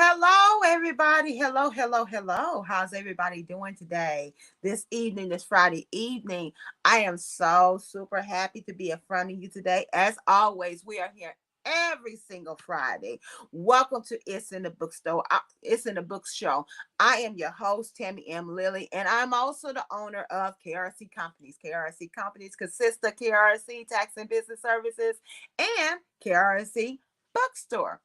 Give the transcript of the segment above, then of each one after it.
Hello, everybody. Hello, hello, hello. How's everybody doing today? This evening, this Friday evening. I am so super happy to be in front of you today. As always, we are here every single Friday. Welcome to It's in the Bookstore. It's in the Book Show. I am your host, Tammy M. Lilly, and I'm also the owner of KRC Companies. KRC Companies consists of KRC Tax and Business Services and KRC Bookstore.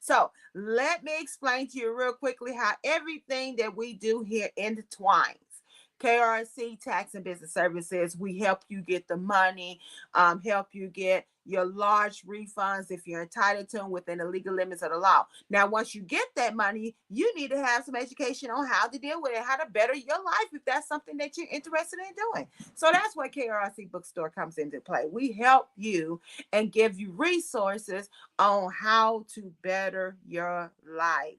So let me explain to you real quickly how everything that we do here intertwines. KRC Tax and Business Services, we help you get the money, help you get your large refunds if you're entitled to them within the legal limits of the law. Now, once you get that money, you need to have some education on how to deal with it, how to better your life if that's something that you're interested in doing. So that's where KRC Bookstore comes into play. We help you and give you resources on how to better your life.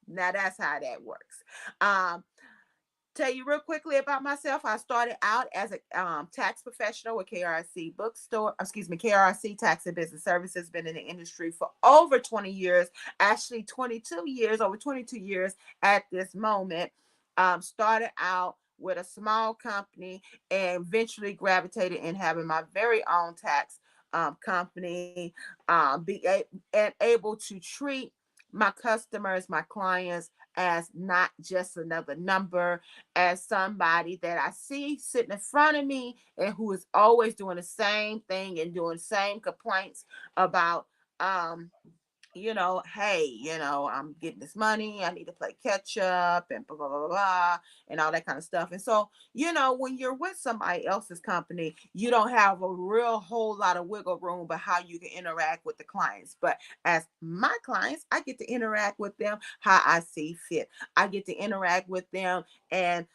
Now that's how that works. Um, Tell you real quickly about myself. I started out as a tax professional with KRC Bookstore, KRC Tax and Business Services. Been in the industry for over 20 years, actually 22 years, over 22 years at this moment. Started out with a small company and eventually gravitated in having my very own tax company, and able to treat my customers, my clients, as not just another number, as somebody that I see sitting in front of me and who is always doing the same thing and doing the same complaints about hey, I'm getting this money. I need to play catch up and blah, blah, blah, blah, and all that kind of stuff. And so, when you're with somebody else's company, you don't have a real whole lot of wiggle room about how you can interact with the clients. But as my clients, I get to interact with them how I see fit. I get to interact with them and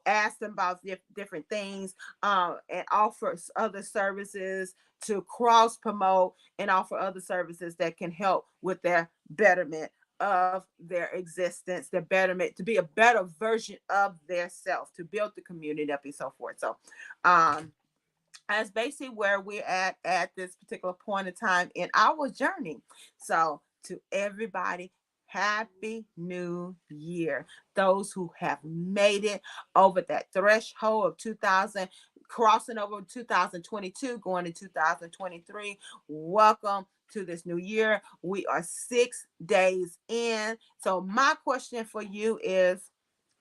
ask them about different things, and offer other services to cross promote and offer other services that can help with their betterment of their existence, their betterment, to be a better version of their self, to build the community up and so forth. So that's basically where we're at this particular point in time in our journey. So to everybody, Happy New Year. Those who have made it over that threshold of 2000, crossing over 2022, going to 2023, welcome to this new year. We are 6 days in. So my question for you is,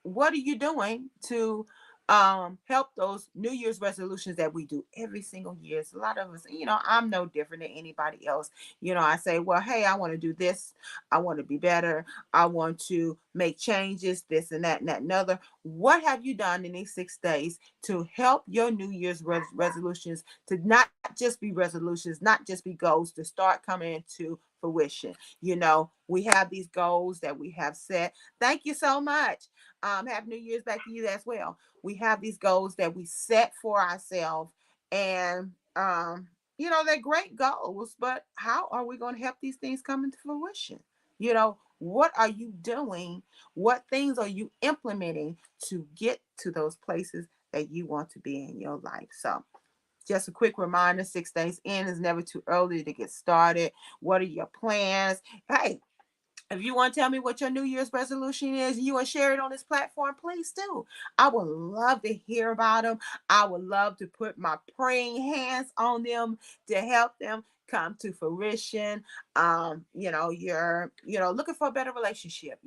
what are you doing to help those New Year's resolutions that we do every single year? So a lot of us, I'm no different than anybody else. I say, well, hey, I want to do this. I want to be better. I want to make changes, this and that and that and other. What have you done in these 6 days to help your New Year's resolutions to not just be resolutions, not just be goals, to start coming into fruition? We have these goals that we have set. Thank you so much. Happy New Year's back to you as well. We have these goals that we set for ourselves, and they're great goals, but how are we going to help these things come into fruition? What are you doing? What things are you implementing to get to those places that you want to be in your life? So just a quick reminder, 6 days in is never too early to get started. What are your plans? Hey, If you want to tell me what your New Year's resolution is, and you want to share it on this platform, please do. I would love to hear about them. I would love to put my praying hands on them to help them come to fruition. You're looking for a better relationship.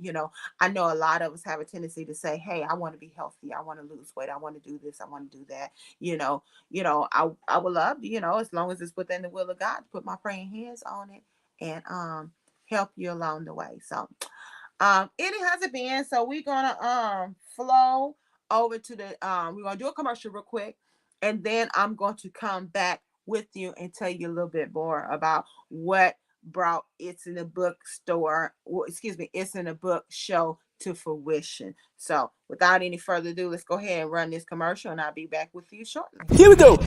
I know a lot of us have a tendency to say, "Hey, I want to be healthy. I want to lose weight. I want to do this. I want to do that." I would love, as long as it's within the will of God, to put my praying hands on it and help you along the way. So it has been. So we're gonna flow over to the we're gonna do a commercial real quick, and then I'm going to come back with you and tell you a little bit more about what brought It's in the Bookstore, well, excuse me, It's in the Book show to fruition. So without any further ado, let's go ahead and run this commercial, and I'll be back with you shortly. Here we go.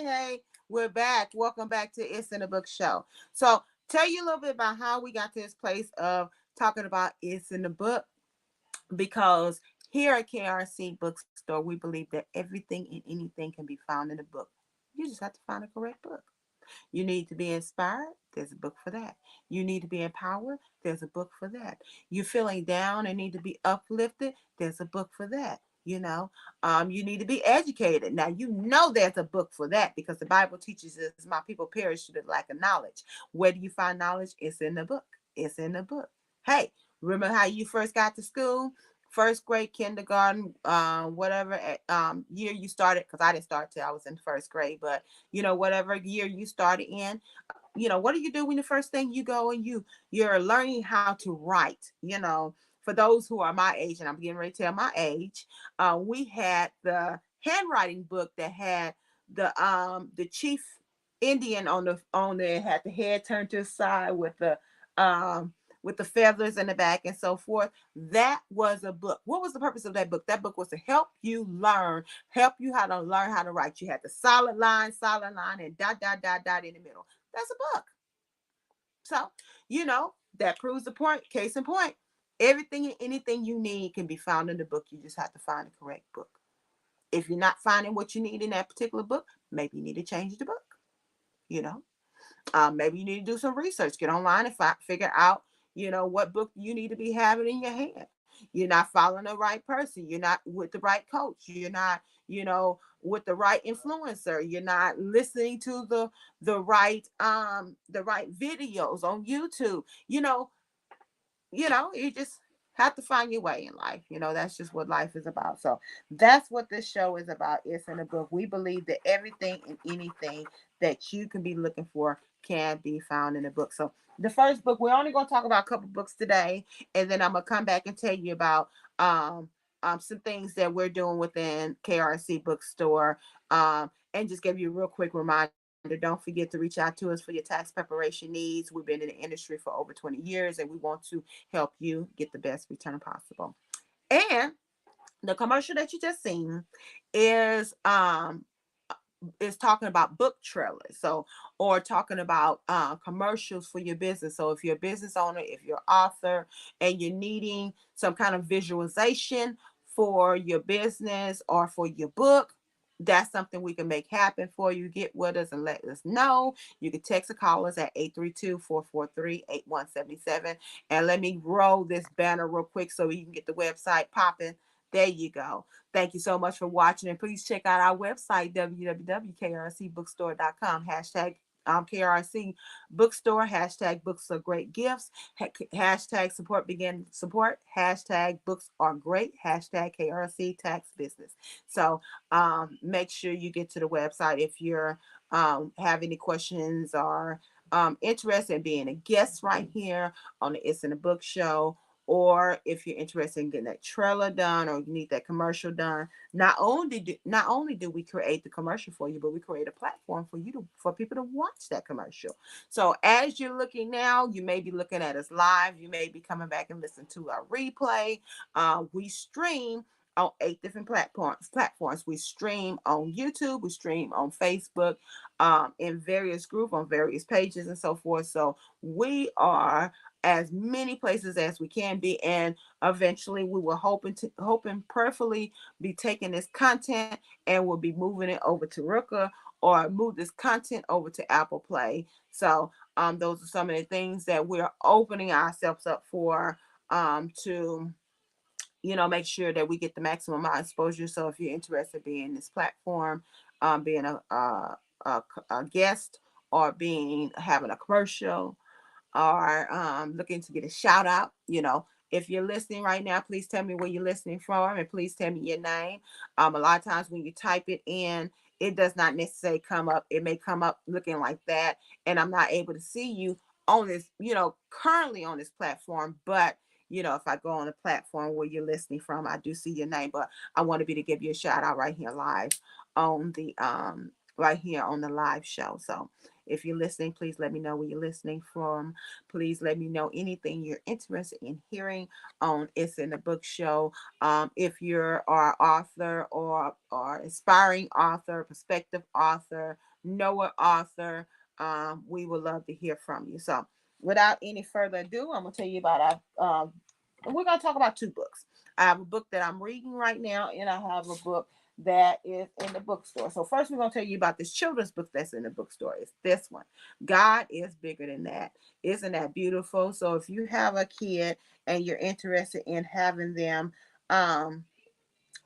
Hey. We're back. Welcome back to It's in the Book show. So, tell you a little bit about how we got to this place of talking about It's in the Book, because here at KRC Bookstore, we believe that everything and anything can be found in a book. You just have to find a correct book. You need to be inspired. There's a book for that. You need to be empowered. There's a book for that. You're feeling down and need to be uplifted. There's a book for that. You need to be educated. Now, there's a book for that, because the Bible teaches us, my people perish through the lack of knowledge. Where do you find knowledge? It's in the book. It's in the book. Hey, remember how you first got to school? First grade, kindergarten, whatever year you started, because I didn't start till I was in first grade, but whatever year you started in, what do you do when the first thing you go and you're learning how to write? For those who are my age, and I'm getting ready to tell my age, we had the handwriting book that had the chief Indian on there, had the head turned to the side um with the feathers in the back and so forth. That was a book. What was the purpose of that book? That book was to help you how to learn how to write. You had the solid line, and dot in the middle. That's a book. So, that proves the point. Case in point, everything and anything you need can be found in the book. You just have to find the correct book. If you're not finding what you need in that particular book, maybe you need to change the book. You know, maybe you need to do some research, get online and figure out, what book you need to be having in your hand. You're not following the right person. You're not with the right coach. You're not, with the right influencer. You're not listening to the right videos on YouTube. You just have to find your way in life. That's just what life is about. So that's what this show is about. It's in a book. We believe that everything and anything that you can be looking for can be found in a book. So the first book, we're only going to talk about a couple books today, and then I'm going to come back and tell you about some things that we're doing within KRC Bookstore, and just give you a real quick reminder. Don't forget to reach out to us for your tax preparation needs. We've been in the industry for over 20 years, and we want to help you get the best return possible. And the commercial that you just seen is talking about book trailers, or talking about commercials for your business. So if you're a business owner, if you're an author, and you're needing some kind of visualization for your business or for your book, that's something we can make happen for you. Get with us and let us know. You can text or call us at 832-443-8177. And let me roll this banner real quick so you can get the website popping. There you go. Thank you so much for watching, and please check out our website, www.krcbookstore.com. Hashtag KRC Bookstore, hashtag books are great gifts, hashtag support begin support, hashtag books are great, hashtag KRC tax business. So make sure you get to the website if you're have any questions or interested in being a guest right here on the It's in the Book show, or if you're interested in getting that trailer done or you need that commercial done, not only do we create the commercial for you, but we create a platform for you to for people to watch that commercial. So as you're looking now, you may be looking at us live. You may be coming back and listen to our replay. We stream on 8 different platforms. We stream on YouTube, we stream on Facebook, in various groups, on various pages and so forth. So we are as many places as we can be, and eventually we will hoping prayerfully be taking this content and we'll be moving it over to Ruka or move this content over to Apple Play. So those are some of the things that we're opening ourselves up for, to make sure that we get the maximum amount of exposure. So if you're interested in being this platform, being a guest, or having a commercial, or looking to get a shout out, if you're listening right now, please tell me where you're listening from, and please tell me your name. A lot of times when you type it in, it does not necessarily come up. It may come up looking like that, and I'm not able to see you on this, currently on this platform. But if I go on a platform where you're listening from, I do see your name. But I want to be to give you a shout out right here live on the right here on the live show. So if you're listening, please let me know where you're listening from. Please let me know anything you're interested in hearing on It's in the Book Show. If you're an author or aspiring author, prospective author, knower author, we would love to hear from you. So without any further ado, I'm going to tell you about we're going to talk about 2 books. I have a book that I'm reading right now, and I have a book that is in the bookstore. So first we're going to tell you about this children's book that's in the bookstore. It's this one. God is bigger than that. Isn't that beautiful? So if you have a kid and you're interested in having them, want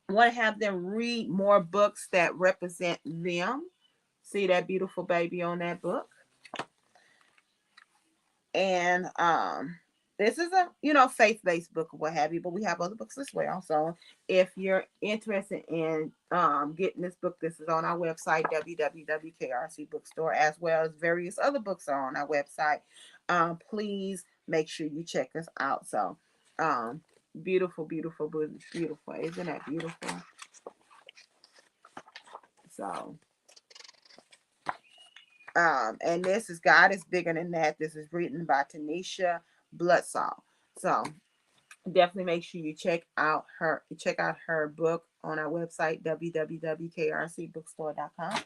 to have them read more books that represent them, see that beautiful baby on that book. And this is a faith-based book or what have you, but we have other books as well. So if you're interested in getting this book, this is on our website, www.krc bookstore, as well as various other books are on our website. Please make sure you check us out. So beautiful, beautiful, beautiful. Isn't that beautiful? So and this is God is Bigger Than That. This is written by Tanisha Bloodsall. So definitely make sure you check out her book on our website, www.krcbookstore.com.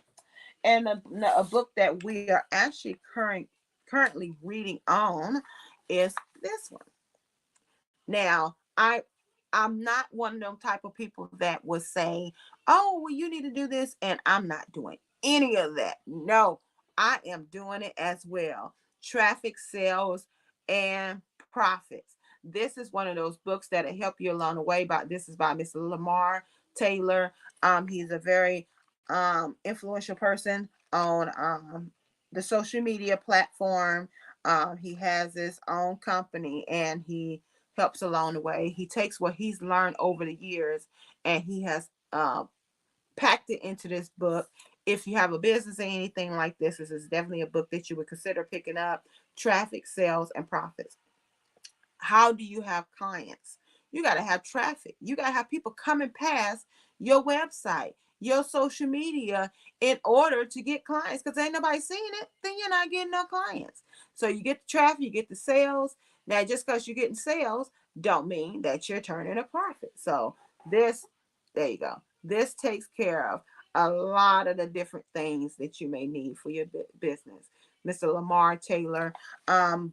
And a book that we are actually currently reading on is this one. Now, I'm not one of them type of people that would say, "Oh, well, you need to do this," and I'm not doing any of that. No, I am doing it as well. Traffic, Sales, and Profits. This is one of those books that'll help you along the way. This is by Mr. Lamar Taylor. He's a very influential person on the social media platform. He has his own company, and he helps along the way. He takes what he's learned over the years, and he has packed it into this book. If you have a business or anything like this is definitely a book that you would consider picking up. Traffic, Sales, and Profits. How do you have clients? You got to have traffic. You got to have people coming past your website, your social media, in order to get clients. Because ain't nobody seeing it, then you're not getting no clients. So you get the traffic, you get the sales. Now, just because you're getting sales don't mean that you're turning a profit. So there you go. This takes care of a lot of the different things that you may need for your business. Mr. Lamar Taylor,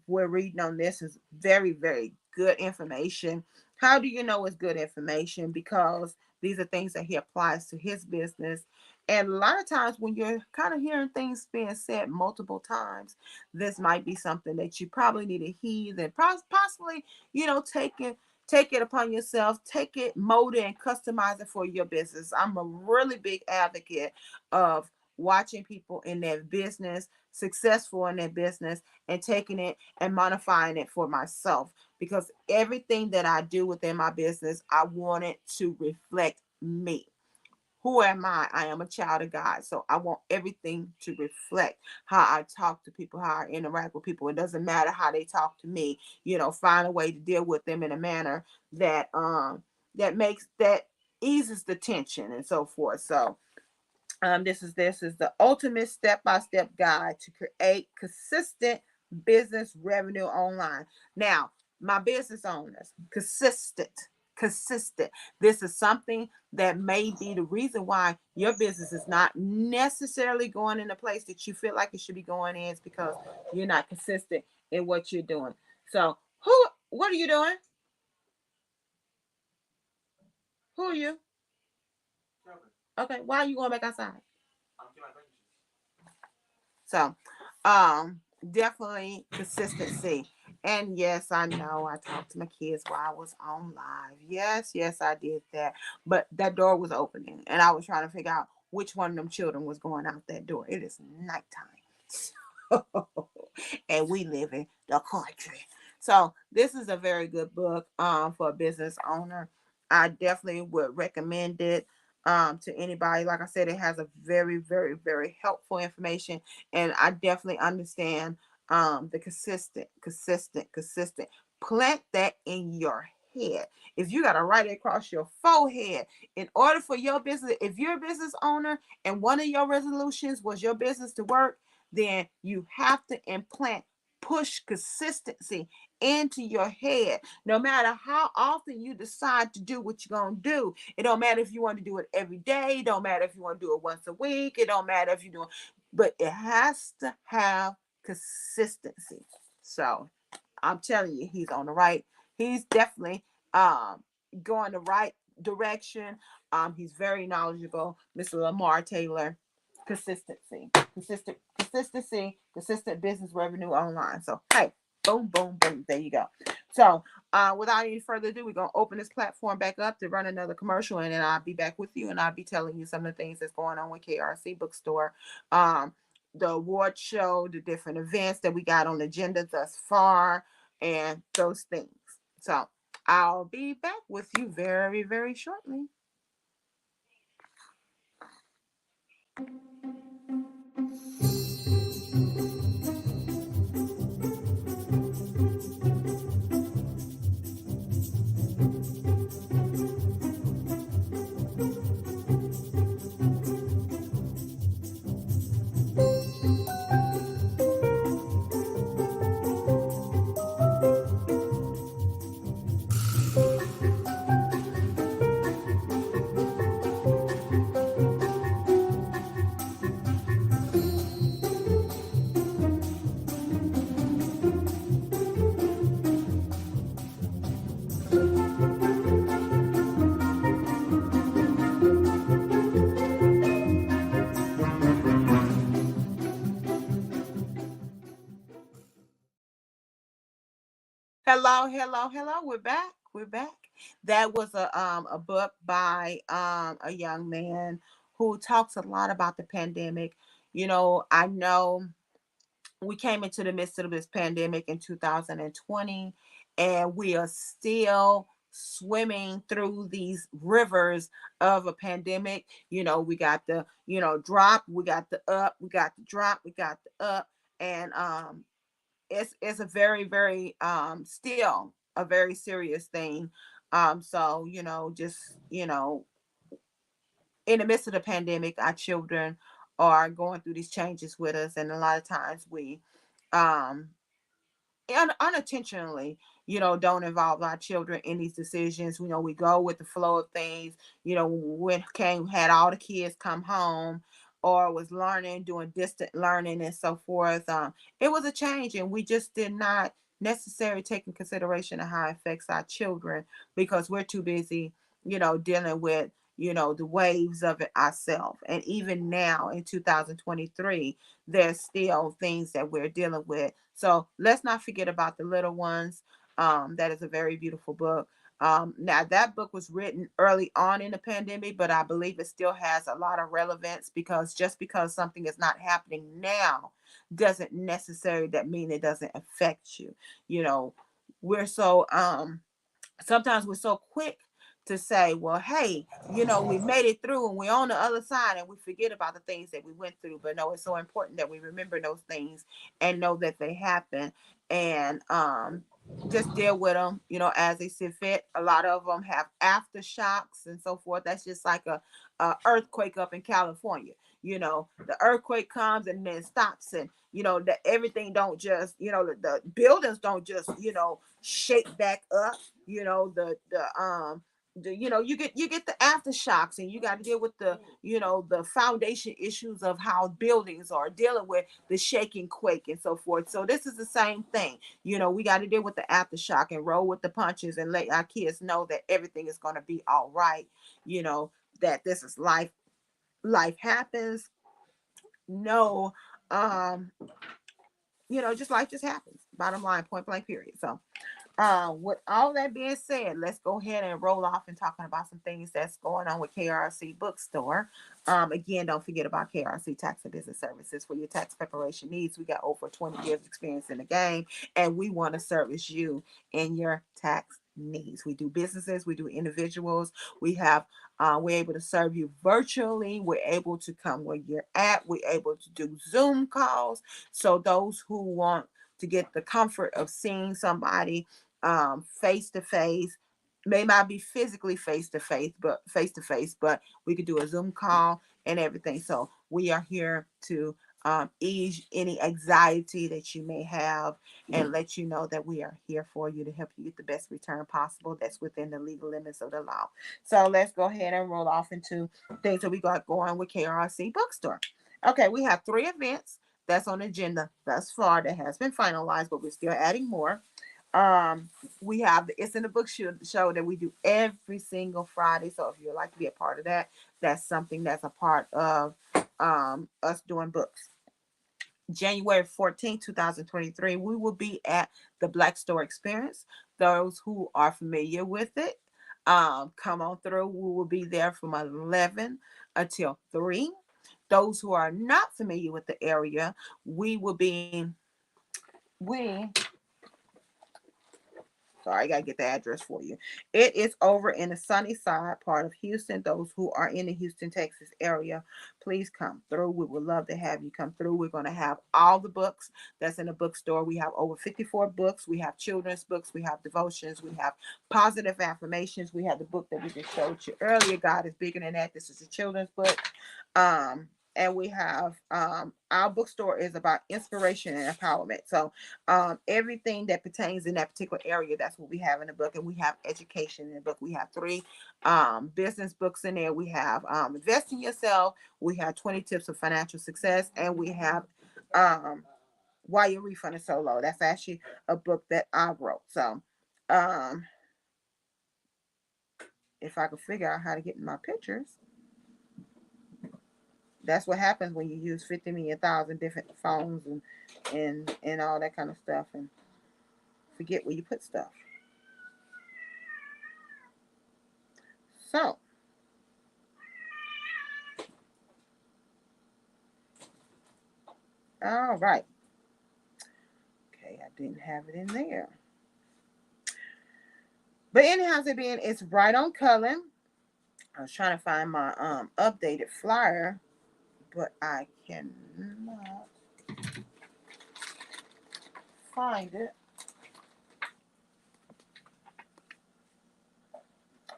we're reading on this is very, very good information. How do you know it's good information? Because these are things that he applies to his business. And a lot of times when you're kind of hearing things being said multiple times, this might be something that you probably need to heed and possibly, take it upon yourself, take it, mold it, and customize it for your business. I'm a really big advocate of watching people in their business, successful in their business, and taking it and modifying it for myself. Because everything that I do within my business, I want it to reflect me. Who am I? I am a child of God. So I want everything to reflect how I talk to people, how I interact with people. It doesn't matter how they talk to me, find a way to deal with them in a manner that that eases the tension and so forth. So this is the ultimate step-by-step guide to create consistent business revenue online. Now, my business owners, consistent. This is something that may be the reason why your business is not necessarily going in a place that you feel like it should be going in, is because you're not consistent in what you're doing. So, what are you doing? Who are you? Okay, why are you going back outside? So, definitely consistency. And yes, I know I talked to my kids while I was on live. Yes, I did that. But that door was opening, and I was trying to figure out which one of them children was going out that door. It is nighttime. And we live in the country. So this is a very good book for a business owner. I definitely would recommend it to anybody. Like I said, it has a very, very, very helpful information, and I definitely understand the consistent. Plant that in your head. If you got to write it across your forehead, in order for your business, if you're a business owner and one of your resolutions was your business to work, then you have to push consistency into your head. No matter how often you decide to do what you're going to do, it don't matter if you want to do it every day. It don't matter if you want to do it once a week. It don't matter if you do it, but it has to have consistency. So I'm telling you, he's definitely um going the right direction. He's very knowledgeable, Mr. Lamar Taylor. Consistent business revenue online. So hey, boom, boom, boom. There you go. So without any further ado, we're gonna open this platform back up to run another commercial, and then I'll be back with you, and I'll be telling you some of the things that's going on with KRC Bookstore. The award show, the different events that we got on the agenda thus far, and those things. So I'll be back with you very, very shortly. Hello. We're back. We're back. That was a book by a young man who talks a lot about the pandemic. I know we came into the midst of this pandemic in 2020, and we are still swimming through these rivers of a pandemic. We got the drop, we got the up, we got the drop, we got the up, and it's a very, very still a very serious thing. So just in the midst of the pandemic, our children are going through these changes with us, and a lot of times we um unintentionally, don't involve our children in these decisions. We go with the flow of things. When came had all the kids come home or was learning, doing distant learning and so forth. It was a change, and we just did not necessarily take in consideration of how it affects our children because we're too busy, dealing with the waves of it ourselves. And even now in 2023, there's still things that we're dealing with. So let's not forget about the little ones. That is a very beautiful book. Now that book was written early on in the pandemic, but I believe it still has a lot of relevance, because just because something is not happening now doesn't necessarily that mean it doesn't affect you. You know, we're so sometimes we're so quick to say, well, hey, we made it through and we're on the other side, and we forget about the things that we went through. But no, it's so important that we remember those things and know that they happen, and just deal with them, as they see fit. A lot of them have aftershocks and so forth. That's just like a earthquake up in California. The earthquake comes and then stops, and that everything don't just, the buildings don't just, shake back up. You get the aftershocks, and you got to deal with the foundation issues of how buildings are dealing with the shaking, quake, and so forth. So this is the same thing. We got to deal with the aftershock and roll with the punches and let our kids know that everything is going to be all right. That this is life. Life happens. No, um just life just happens. Bottom line, point blank, period. So with all that being said, let's go ahead and roll off and talking about some things that's going on with KRC Bookstore. Again, don't forget about KRC Tax and Business Services for your tax preparation needs. We got over 20 years experience in the game, and we want to service you in your tax needs. We do businesses, we do individuals. We're able to serve you virtually. We're able to come where you're at. We're able to do Zoom calls. So those who want to get the comfort of seeing somebody face to face, may not be physically face to face, but we could do a Zoom call and everything. So we are here to ease any anxiety that you may have, and let you know that we are here for you to help you get the best return possible that's within the legal limits of the law. So let's go ahead and roll off into things that we got going with KRC Bookstore. Okay, we have 3 events that's on the agenda thus far that has been finalized, but we're still adding more. Um, we have the It's in the Book show that we do every single Friday. So if you'd like to be a part of that, that's something that's a part of us doing books. January 14th, 2023, we will be at the Black Store Experience. Those who are familiar with it, come on through. We will be there from 11 until 3. Those who are not familiar with the area, we sorry, I gotta get the address for you. It is over in the sunny side part of Houston. Those who are in the Houston, Texas area, please come through. We would love to have you come through. We're going to have all the books that's in the bookstore. We have over 54 books. We have children's books. We have devotions. We have positive affirmations. We have the book that we just showed you earlier. God is bigger than that. This is a children's book. And we have our bookstore is about inspiration and empowerment. So everything that pertains in that particular area, that's what we have in the book. And we have education in the book. We have 3 business books in there. We have Invest in Yourself. We have 20 Tips of Financial Success. And we have Why Your Refund is So Low. That's actually a book that I wrote. So if I could figure out how to get in my pictures. That's what happens when you use 50 million thousand different phones and all that kind of stuff, and forget where you put stuff. So all right. Okay, I didn't have it in there. But anyhow, it being, it's right on Cullen. I was trying to find my updated flyer, but I cannot find it.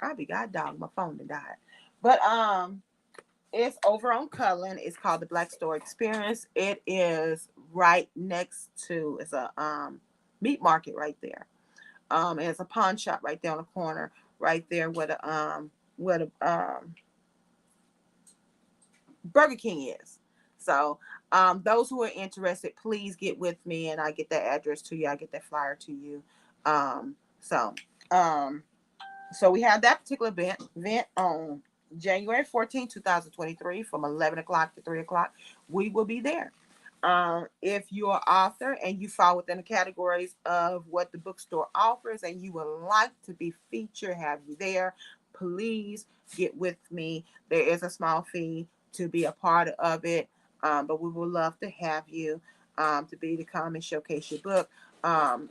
I'll be god dog, my phone died. But it's over on Cullen. It's called the Black Store Experience. It is right next to, it's a meat market right there. And it's a pawn shop right there on the corner, right there where the Burger King is. So those who are interested, please get with me, and I get that address to you. I get that flyer to you. Um, so um, so we have that particular event on January 14th, 2023 from 11 o'clock to 3 o'clock. We will be there. If you're an author and you fall within the categories of what the bookstore offers and you would like to be featured, have you there, please get with me. There is a small fee to be a part of it, but we would love to have you to come and showcase your book. Um,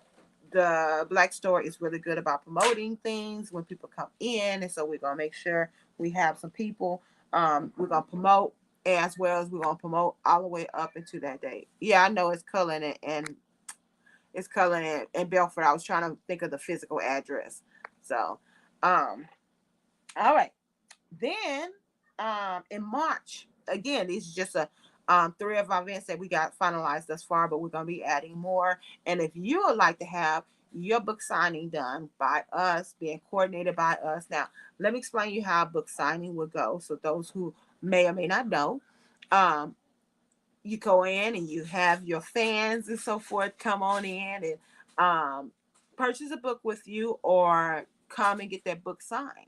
the Black Store is really good about promoting things when people come in, and so we're gonna make sure we have some people. We're gonna promote as well as we're gonna promote all the way up into that date. Yeah, I know it's Cullen and it's Cullen and Belford. I was trying to think of the physical address. So, all right. Then in March, again, these are just a three of our events that we got finalized thus far, but we're gonna be adding more. And if you would like to have your book signing done by us, being coordinated by us. Now, let me explain you how book signing would go. So those who may or may not know, um, you go in and you have your fans and so forth come on in and purchase a book with you or come and get that book signed.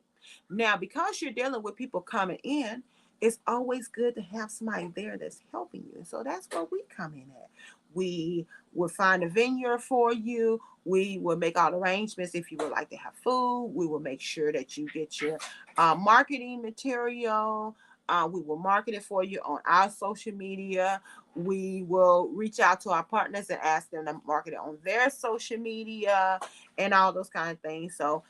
Now, because you're dealing with people coming in, it's always good to have somebody there that's helping you. And so that's where we come in at. We will find a venue for you. We will make all arrangements if you would like to have food. We will make sure that you get your marketing material. We will market it for you on our social media. We will reach out to our partners and ask them to market it on their social media and all those kind of things. So,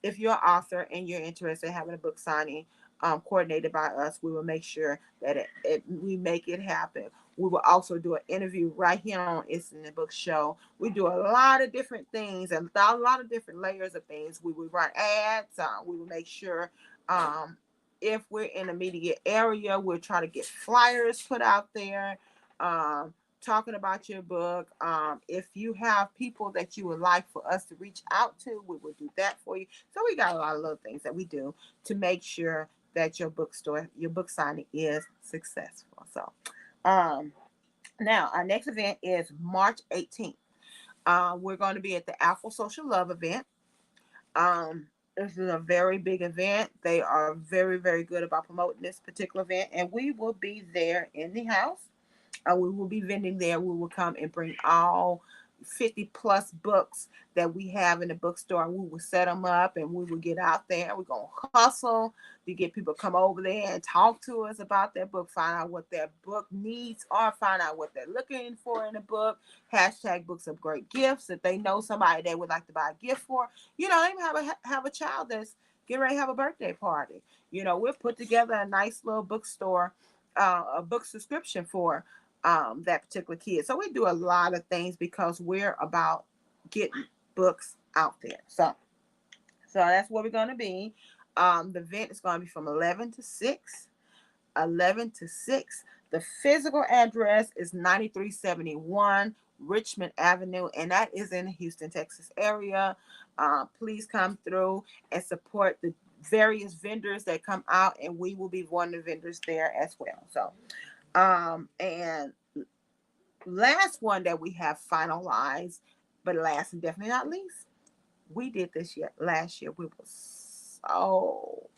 if you're an author and you're interested in having a book signing coordinated by us, we will make sure that we make it happen. We will also do an interview right here on It's in the Book Show. We do a lot of different things and a lot of different layers of things. We will run ads. We will make sure if we're in the media area, we'll try to get flyers put out there talking about your book. If you have people that you would like for us to reach out to, we will do that for you. So we got a lot of little things that we do to make sure that your bookstore, your book signing is successful. So now our next event is March 18th. We're going to be at the Afro Social Love event. This is a very big event. They are very, very good about promoting this particular event, and we will be there in the house. We will be vending there. We will come and bring all 50 plus books that we have in the bookstore. We will set them up and we will get out there. We're going to hustle to get people to come over there and talk to us about their book, find out what their book needs are, find out what they're looking for in a book. Hashtag books of great gifts. If they know somebody they would like to buy a gift for, they have a child that's getting ready to have a birthday party. We'll put together a nice little bookstore, a book subscription for that particular kid. So we do a lot of things because we're about getting books out there. So that's where we're going to be. The event is going to be from 11 to 6. 11 to 6. The physical address is 9371 Richmond Avenue, and that is in the Houston, Texas area. Please come through and support the various vendors that come out, and we will be one of the vendors there as well. So, and last one that we have finalized, but last and definitely not least, we did this last year. We were so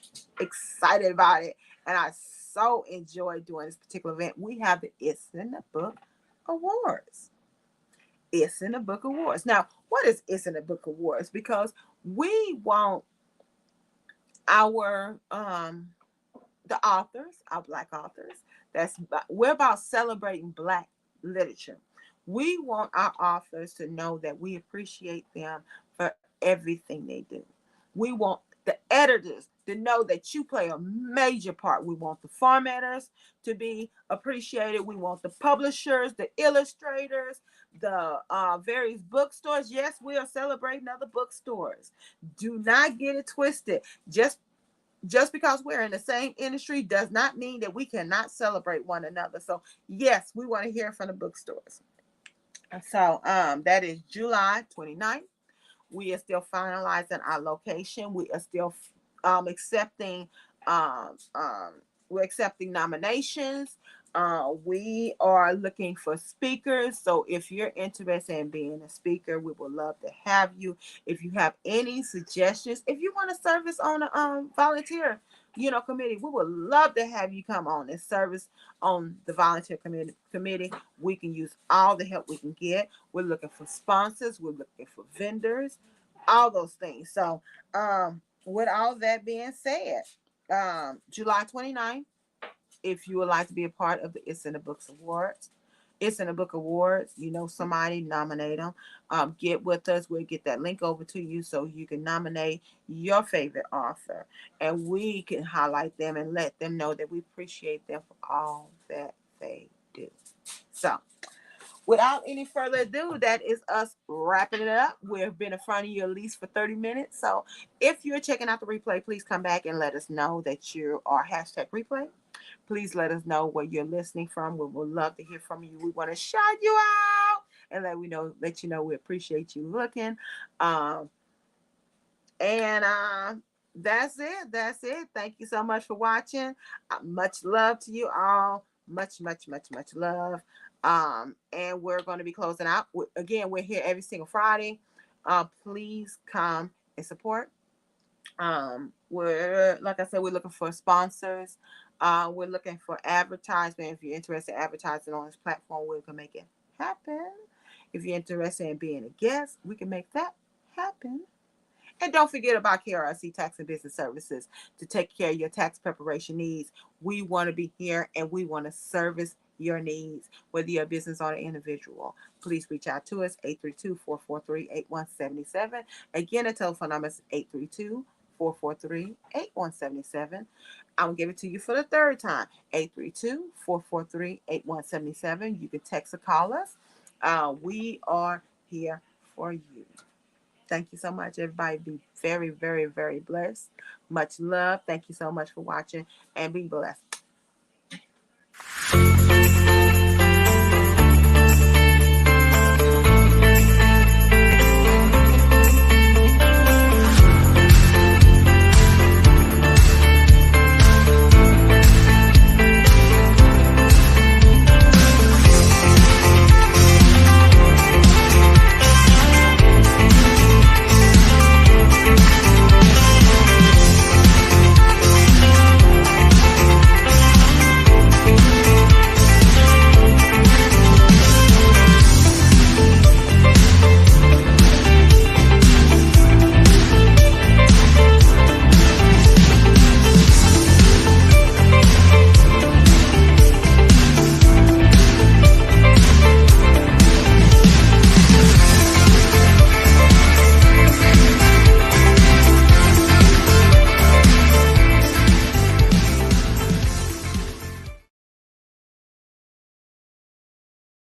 excited about it, and I so enjoyed doing this particular event. We have the It's in the Book Awards. It's in the Book Awards. Now, what is It's in the Book Awards? Because we want our the authors, our Black authors. We're about celebrating Black literature. We want our authors to know that we appreciate them for everything they do. We want the editors to know that you play a major part. We want the formatters to be appreciated. We want the publishers, the illustrators, the various bookstores. Yes, we are celebrating other bookstores. Do not get it twisted. Just because we're in the same industry does not mean that we cannot celebrate one another. So yes, we want to hear from the bookstores. So that is July 29th. We are still finalizing our location. We are still accepting we're accepting nominations. We are looking for speakers. So if you're interested in being a speaker, we would love to have you. If you have any suggestions, if you want to service on a volunteer, committee, we would love to have you come on and service on the volunteer committee. We can use all the help we can get. We're looking for sponsors. We're looking for vendors, all those things. So with all that being said, July 29th, if you would like to be a part of the It's in the Books Awards, It's in the book awards. You know somebody, nominate them. Get with us. We'll get that link over to you so you can nominate your favorite author, and we can highlight them and let them know that we appreciate them for all that they do. So, without any further ado, that is us wrapping it up. We've been in front of you at least for 30 minutes. So, if you're checking out the replay, please come back and let us know that you are hashtag replay. Please let us know where you're listening from. We would love to hear from you. We want to shout you out and let you know we appreciate you looking. Um, and that's it. That's it. Thank you so much for watching. Much love to you all. Much, much, much, much love. And we're going to be closing out. Again, we're here every single Friday. Please come and support. We're like I said, we're looking for sponsors. We're looking for advertisement. If you're interested in advertising on this platform, we can make it happen. If you're interested in being a guest, we can make that happen. And don't forget about KRC Tax and Business Services to take care of your tax preparation needs. We want to be here and we want to service your needs, whether you're a business or an individual. Please reach out to us, 832-443-8177. Again, the telephone number is 832-443-8177. I'm going to give it to you for the third time, 832-443-8177. You can text or call us. We are here for you. Thank you so much, everybody. Be very, very, very blessed. Much love. Thank you so much for watching and be blessed.